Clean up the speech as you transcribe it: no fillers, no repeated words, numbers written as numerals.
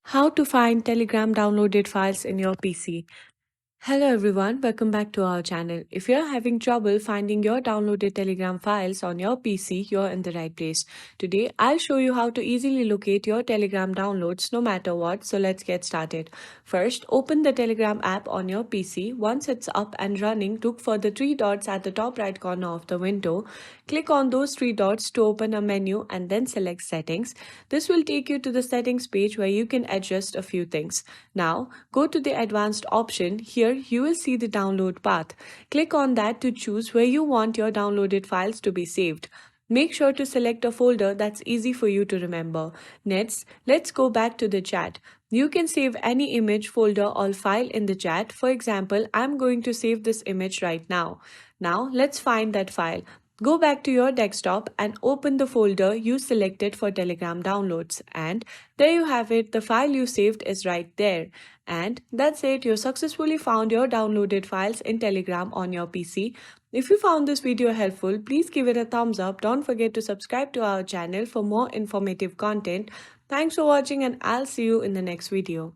How to find Telegram downloaded files in your PC. Hello everyone, welcome back to our channel. If you're having trouble finding your downloaded Telegram files on your PC, you're in the right place. Today, I'll show you how to easily locate your Telegram downloads no matter what, so let's get started. First, open the Telegram app on your PC. Once it's up and running, look for the three dots at the top right corner of the window. Click on those three dots to open a menu and then select Settings. This will take you to the settings page where you can adjust a few things. Now, go to the advanced option. Here, you will see the download path. Click on that to choose where you want your downloaded files to be saved. Make sure to select a folder that's easy for you to remember. Next, let's go back to the chat. You can save any image, folder, or file in the chat. For example, I'm going to save this image right now. Now, let's find that file. Go back to your desktop and open the folder you selected for Telegram downloads. And there you have it, the file you saved is right there. And that's it, you successfully found your downloaded files in Telegram on your PC. If you found this video helpful, please give it a thumbs up. Don't forget to subscribe to our channel for more informative content. Thanks for watching and I'll see you in the next video.